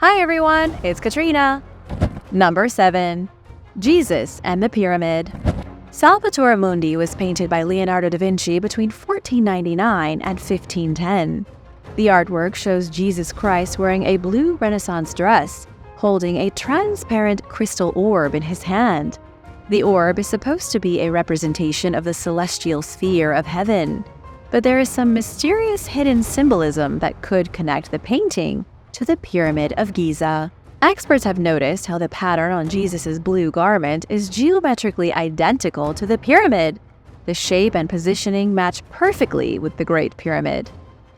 Hi everyone, it's Katrina. Number 7. Jesus and the Pyramid. Salvator Mundi was painted by Leonardo da Vinci between 1499 and 1510. The artwork shows Jesus Christ wearing a blue Renaissance dress, holding a transparent crystal orb in his hand. The orb is supposed to be a representation of the celestial sphere of heaven, but there is some mysterious hidden symbolism that could connect the painting to the Pyramid of Giza. Experts have noticed how the pattern on Jesus' blue garment is geometrically identical to the pyramid. The shape and positioning match perfectly with the Great Pyramid.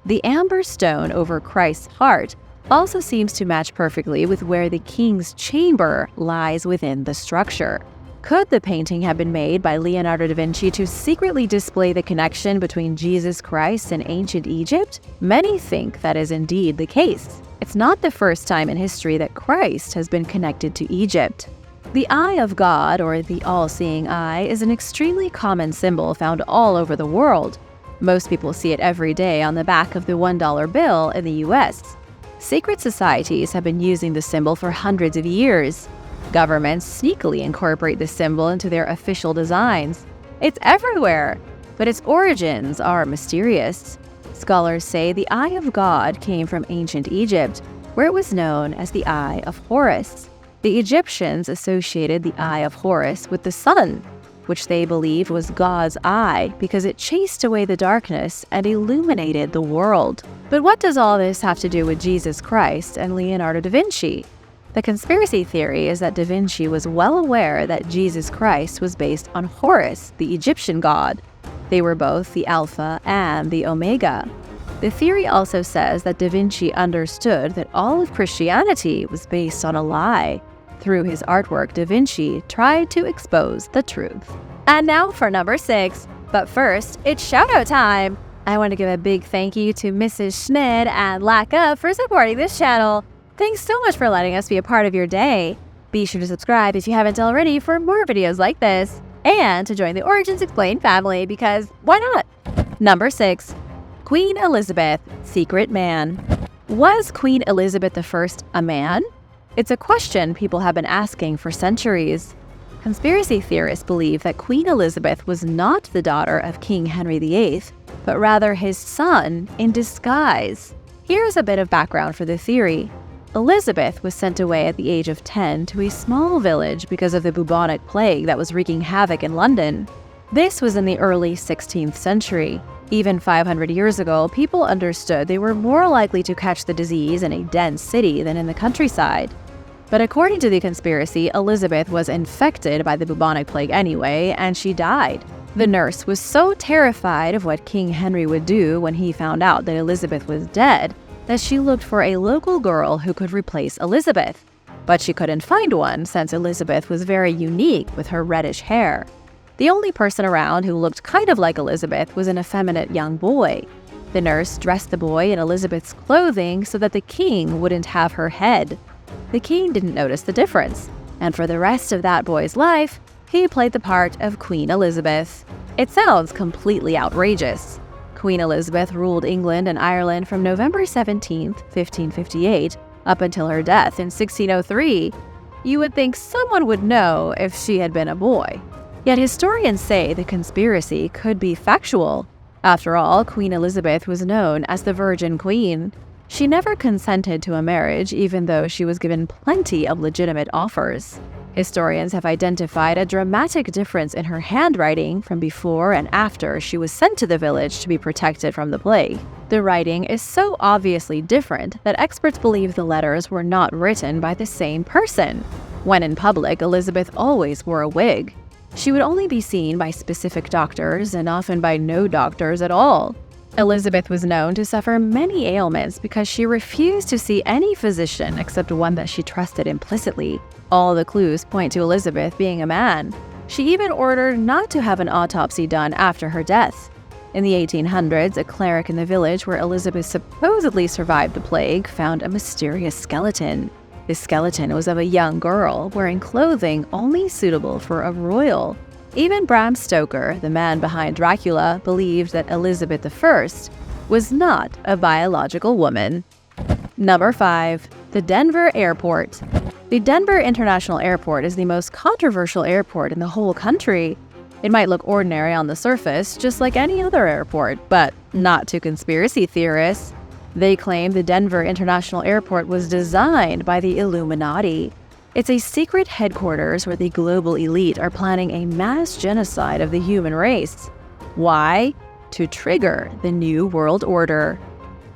The amber stone over Christ's heart also seems to match perfectly with where the king's chamber lies within the structure. Could the painting have been made by Leonardo da Vinci to secretly display the connection between Jesus Christ and ancient Egypt? Many think that is indeed the case. It's not the first time in history that Christ has been connected to Egypt. The Eye of God, or the all-seeing eye, is an extremely common symbol found all over the world. Most people see it every day on the back of the $1 bill in the US. Secret societies have been using the symbol for hundreds of years. Governments sneakily incorporate the symbol into their official designs. It's everywhere, but its origins are mysterious. Scholars say the Eye of God came from ancient Egypt, where it was known as the Eye of Horus. The Egyptians associated the Eye of Horus with the sun, which they believed was God's eye because it chased away the darkness and illuminated the world. But what does all this have to do with Jesus Christ and Leonardo da Vinci? The conspiracy theory is that da Vinci was well aware that Jesus Christ was based on Horus, the Egyptian god. They were both the Alpha and the Omega. The theory also says that da Vinci understood that all of Christianity was based on a lie. Through his artwork, da Vinci tried to expose the truth. And now for number 6. But first, it's shoutout time! I want to give a big thank you to Mrs. Schmid and Lacka for supporting this channel. Thanks so much for letting us be a part of your day. Be sure to subscribe if you haven't already for more videos like this, and to join the Origins Explained family because why not? Number 6. Queen Elizabeth, Secret Man. Was Queen Elizabeth I a man? It's a question people have been asking for centuries. Conspiracy theorists believe that Queen Elizabeth was not the daughter of King Henry VIII, but rather his son in disguise. Here's a bit of background for the theory. Elizabeth was sent away at the age of 10 to a small village because of the bubonic plague that was wreaking havoc in London. This was in the early 16th century. Even 500 years ago, people understood they were more likely to catch the disease in a dense city than in the countryside. But according to the conspiracy, Elizabeth was infected by the bubonic plague anyway, and she died. The nurse was so terrified of what King Henry would do when he found out that Elizabeth was dead that she looked for a local girl who could replace Elizabeth. But she couldn't find one since Elizabeth was very unique with her reddish hair. The only person around who looked kind of like Elizabeth was an effeminate young boy. The nurse dressed the boy in Elizabeth's clothing so that the king wouldn't have her head. The king didn't notice the difference, and for the rest of that boy's life, he played the part of Queen Elizabeth. It sounds completely outrageous. Queen Elizabeth ruled England and Ireland from November 17, 1558, up until her death in 1603. You would think someone would know if she had been a boy. Yet historians say the conspiracy could be factual. After all, Queen Elizabeth was known as the Virgin Queen. She never consented to a marriage, even though she was given plenty of legitimate offers. Historians have identified a dramatic difference in her handwriting from before and after she was sent to the village to be protected from the plague. The writing is so obviously different that experts believe the letters were not written by the same person. When in public, Elizabeth always wore a wig. She would only be seen by specific doctors and often by no doctors at all. Elizabeth was known to suffer many ailments because she refused to see any physician except one that she trusted implicitly. All the clues point to Elizabeth being a man. She even ordered not to have an autopsy done after her death. In the 1800s, a cleric in the village where Elizabeth supposedly survived the plague found a mysterious skeleton. This skeleton was of a young girl wearing clothing only suitable for a royal. Even Bram Stoker, the man behind Dracula, believed that Elizabeth I was not a biological woman. Number 5. The Denver Airport. The Denver International Airport is the most controversial airport in the whole country. It might look ordinary on the surface, just like any other airport, but not to conspiracy theorists. They claim the Denver International Airport was designed by the Illuminati. It's a secret headquarters where the global elite are planning a mass genocide of the human race. Why? To trigger the New World Order.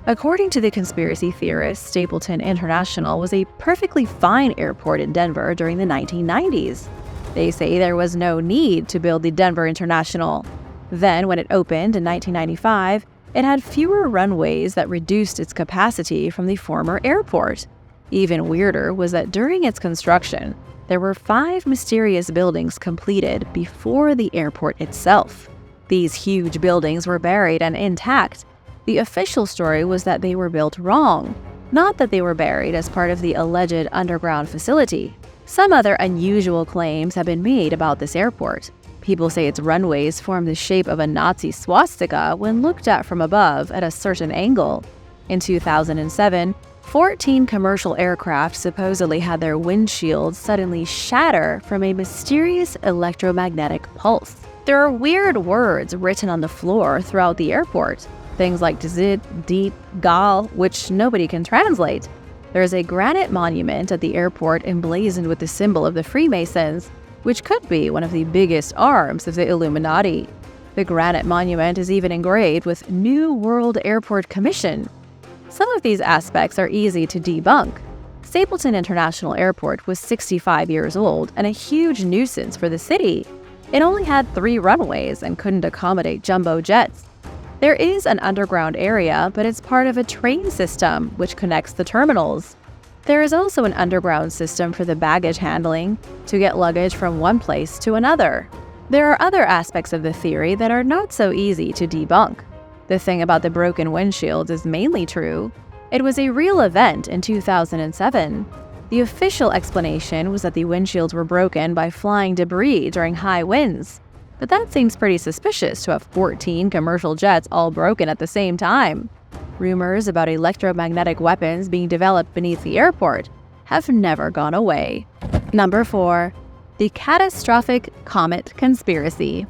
According to the conspiracy theorists, Stapleton International was a perfectly fine airport in Denver during the 1990s. They say there was no need to build the Denver International. Then, when it opened in 1995, it had fewer runways that reduced its capacity from the former airport. Even weirder was that during its construction, there were 5 mysterious buildings completed before the airport itself. These huge buildings were buried and intact. The official story was that they were built wrong, not that they were buried as part of the alleged underground facility. Some other unusual claims have been made about this airport. People say its runways form the shape of a Nazi swastika when looked at from above at a certain angle. In 2007, 14 commercial aircraft supposedly had their windshields suddenly shatter from a mysterious electromagnetic pulse. There are weird words written on the floor throughout the airport. Things like tzit, deep, gal, which nobody can translate. There is a granite monument at the airport emblazoned with the symbol of the Freemasons, which could be one of the biggest arms of the Illuminati. The granite monument is even engraved with New World Airport Commission. Some of these aspects are easy to debunk. Stapleton International Airport was 65 years old and a huge nuisance for the city. It only had 3 runways and couldn't accommodate jumbo jets. There is an underground area, but it's part of a train system which connects the terminals. There is also an underground system for the baggage handling to get luggage from one place to another. There are other aspects of the theory that are not so easy to debunk. The thing about the broken windshields is mainly true. It was a real event in 2007. The official explanation was that the windshields were broken by flying debris during high winds. But that seems pretty suspicious to have 14 commercial jets all broken at the same time. Rumors about electromagnetic weapons being developed beneath the airport have never gone away. Number 4. The Catastrophic Comet Conspiracy.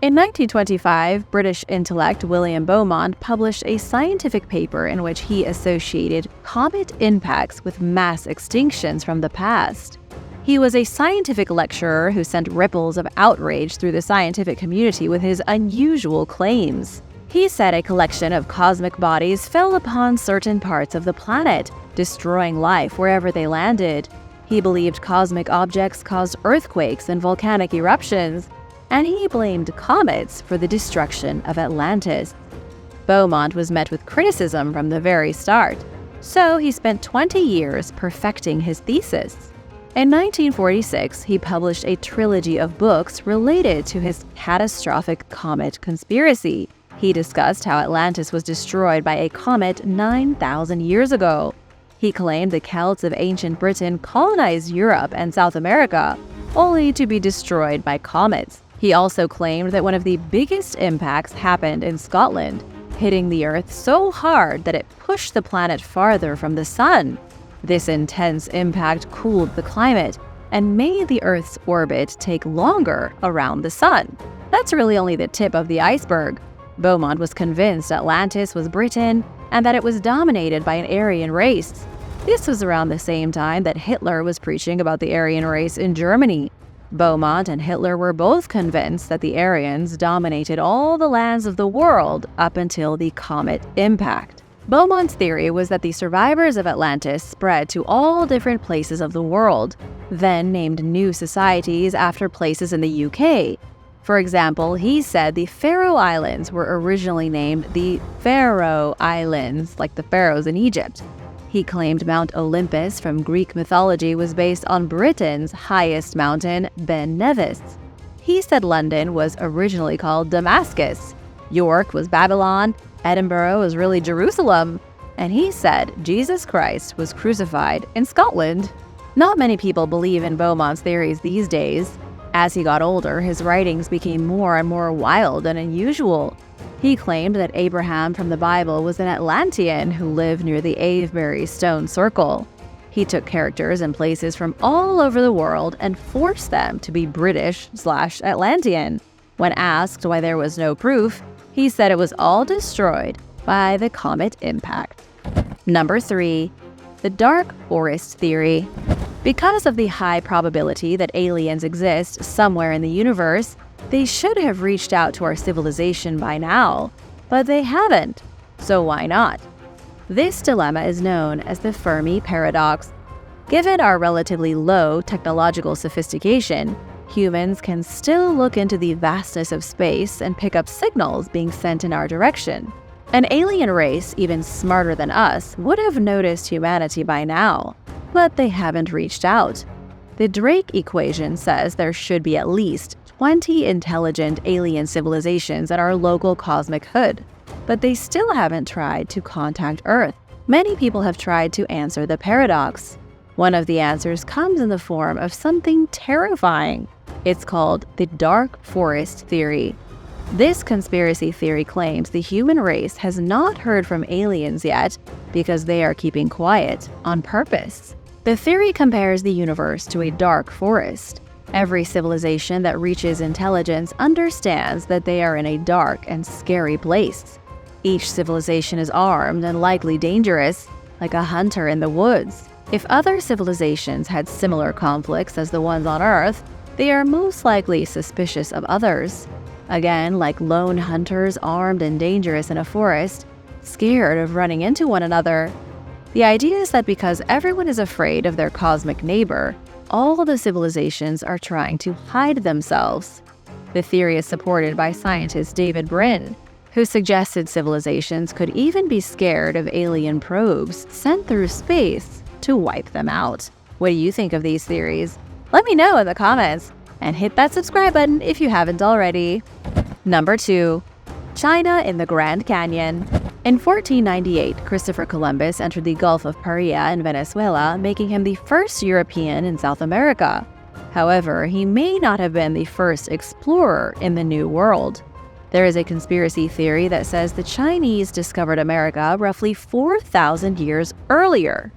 In 1925, British intellect William Beaumont published a scientific paper in which he associated comet impacts with mass extinctions from the past. He was a scientific lecturer who sent ripples of outrage through the scientific community with his unusual claims. He said a collection of cosmic bodies fell upon certain parts of the planet, destroying life wherever they landed. He believed cosmic objects caused earthquakes and volcanic eruptions, and he blamed comets for the destruction of Atlantis. Beaumont was met with criticism from the very start, so he spent 20 years perfecting his thesis. In 1946, he published a trilogy of books related to his catastrophic comet conspiracy. He discussed how Atlantis was destroyed by a comet 9,000 years ago. He claimed the Celts of ancient Britain colonized Europe and South America, only to be destroyed by comets. He also claimed that one of the biggest impacts happened in Scotland, hitting the Earth so hard that it pushed the planet farther from the sun. This intense impact cooled the climate and made the Earth's orbit take longer around the sun. That's really only the tip of the iceberg. Beaumont was convinced Atlantis was Britain and that it was dominated by an Aryan race. This was around the same time that Hitler was preaching about the Aryan race in Germany. Beaumont and Hitler were both convinced that the Aryans dominated all the lands of the world up until the comet impact. Beaumont's theory was that the survivors of Atlantis spread to all different places of the world, then named new societies after places in the UK. For example, he said the Pharaoh Islands were originally named the Pharaoh Islands, like the pharaohs in Egypt. He claimed Mount Olympus from Greek mythology was based on Britain's highest mountain, Ben Nevis. He said London was originally called Damascus, York was Babylon, Edinburgh was really Jerusalem, and he said Jesus Christ was crucified in Scotland. Not many people believe in Beaumont's theories these days. As he got older, his writings became more and more wild and unusual. He claimed that Abraham from the Bible was an Atlantean who lived near the Avebury Stone Circle. He took characters and places from all over the world and forced them to be British/Atlantean. When asked why there was no proof, he said it was all destroyed by the comet impact. Number 3. The Dark Forest Theory. Because of the high probability that aliens exist somewhere in the universe, they should have reached out to our civilization by now, but they haven't. So why not? This dilemma is known as the Fermi Paradox. Given our relatively low technological sophistication, humans can still look into the vastness of space and pick up signals being sent in our direction. An alien race, even smarter than us, would have noticed humanity by now, but they haven't reached out. The Drake equation says there should be at least 20 intelligent alien civilizations in our local cosmic hood, but they still haven't tried to contact Earth. Many people have tried to answer the paradox. One of the answers comes in the form of something terrifying. It's called the Dark Forest Theory. This conspiracy theory claims the human race has not heard from aliens yet because they are keeping quiet on purpose. The theory compares the universe to a dark forest. Every civilization that reaches intelligence understands that they are in a dark and scary place. Each civilization is armed and likely dangerous, like a hunter in the woods. If other civilizations had similar conflicts as the ones on Earth, they are most likely suspicious of others. Again, like lone hunters armed and dangerous in a forest, scared of running into one another. The idea is that because everyone is afraid of their cosmic neighbor, all the civilizations are trying to hide themselves. The theory is supported by scientist David Brin, who suggested civilizations could even be scared of alien probes sent through space to wipe them out. What do you think of these theories? Let me know in the comments, and hit that subscribe button if you haven't already. Number 2. China in the Grand Canyon. In 1498, Christopher Columbus entered the Gulf of Paria in Venezuela, making him the first European in South America. However, he may not have been the first explorer in the New World. There is a conspiracy theory that says the Chinese discovered America roughly 4,000 years earlier.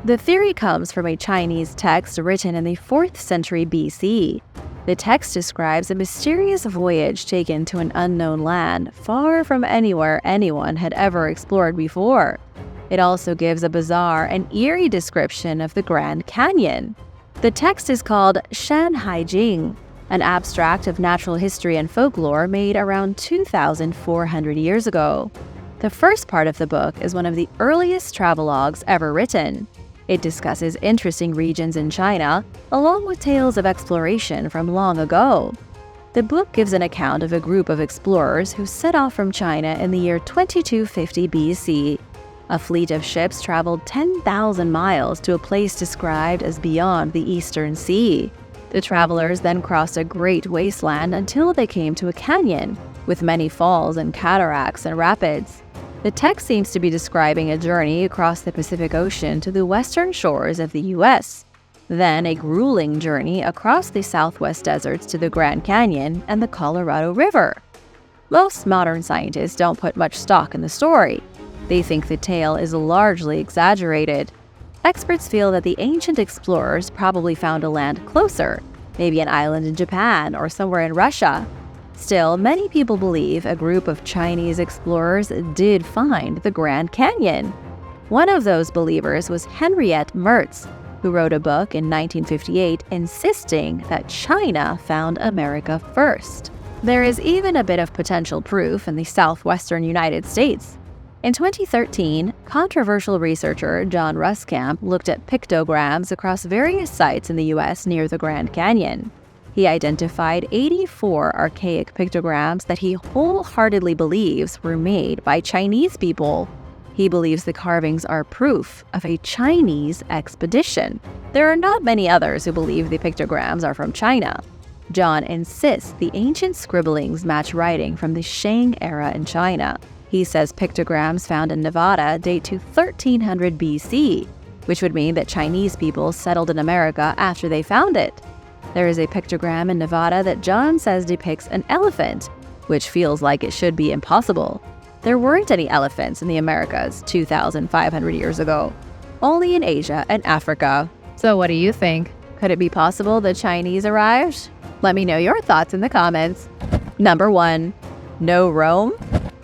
The theory comes from a Chinese text written in the 4th century BC. The text describes a mysterious voyage taken to an unknown land far from anywhere anyone had ever explored before. It also gives a bizarre and eerie description of the Grand Canyon. The text is called Shan Hai Jing, an abstract of natural history and folklore made around 2,400 years ago. The first part of the book is one of the earliest travelogues ever written. It discusses interesting regions in China, along with tales of exploration from long ago. The book gives an account of a group of explorers who set off from China in the year 2250 BC. A fleet of ships traveled 10,000 miles to a place described as beyond the Eastern Sea. The travelers then crossed a great wasteland until they came to a canyon, with many falls and cataracts and rapids. The text seems to be describing a journey across the Pacific Ocean to the western shores of the U.S., then a grueling journey across the Southwest deserts to the Grand Canyon and the Colorado River. Most modern scientists don't put much stock in the story. They think the tale is largely exaggerated. Experts feel that the ancient explorers probably found a land closer, maybe an island in Japan or somewhere in Russia. Still, many people believe a group of Chinese explorers did find the Grand Canyon. One of those believers was Henriette Mertz, who wrote a book in 1958 insisting that China found America first. There is even a bit of potential proof in the southwestern United States. In 2013, controversial researcher John Ruskamp looked at pictograms across various sites in the U.S. near the Grand Canyon. He identified 84 archaic pictograms that he wholeheartedly believes were made by Chinese people. He believes the carvings are proof of a Chinese expedition. There are not many others who believe the pictograms are from China. John insists the ancient scribblings match writing from the Shang era in China. He says pictograms found in Nevada date to 1300 BC, which would mean that Chinese people settled in America after they found it. There is a pictogram in Nevada that John says depicts an elephant, which feels like it should be impossible. There weren't any elephants in the Americas 2,500 years ago. only in Asia and Africa. So what do you think? Could it be possible the Chinese arrived? Let me know your thoughts in the comments. Number 1. No Rome?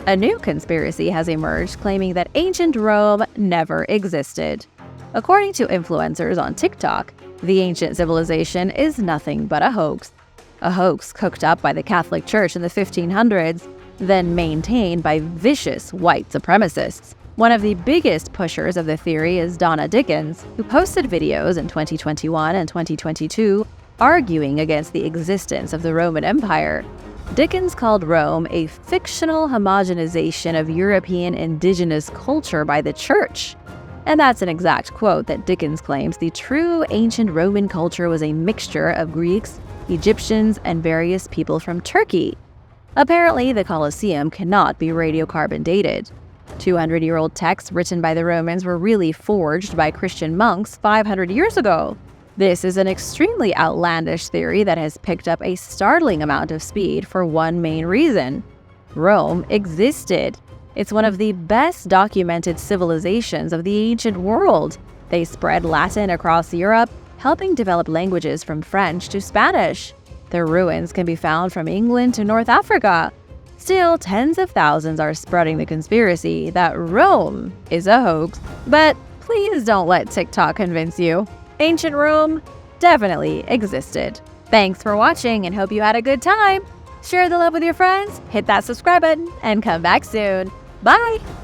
A new conspiracy has emerged claiming that ancient Rome never existed. According to influencers on TikTok, the ancient civilization is nothing but a hoax. A hoax cooked up by the Catholic Church in the 1500s, then maintained by vicious white supremacists. One of the biggest pushers of the theory is Donna Dickens, who posted videos in 2021 and 2022 arguing against the existence of the Roman Empire. Dickens called Rome a fictional homogenization of European indigenous culture by the Church. And that's an exact quote that Dickens claims the true ancient Roman culture was a mixture of Greeks, Egyptians, and various people from Turkey. Apparently, the Colosseum cannot be radiocarbon dated. 200-year-old texts written by the Romans were really forged by Christian monks 500 years ago. This is an extremely outlandish theory that has picked up a startling amount of speed for one main reason. Rome existed. It's one of the best documented civilizations of the ancient world. They spread Latin across Europe, helping develop languages from French to Spanish. Their ruins can be found from England to North Africa. Still, tens of thousands are spreading the conspiracy that Rome is a hoax. But please don't let TikTok convince you. Ancient Rome definitely existed. Thanks for watching and hope you had a good time. Share the love with your friends, hit that subscribe button, and come back soon. Bye!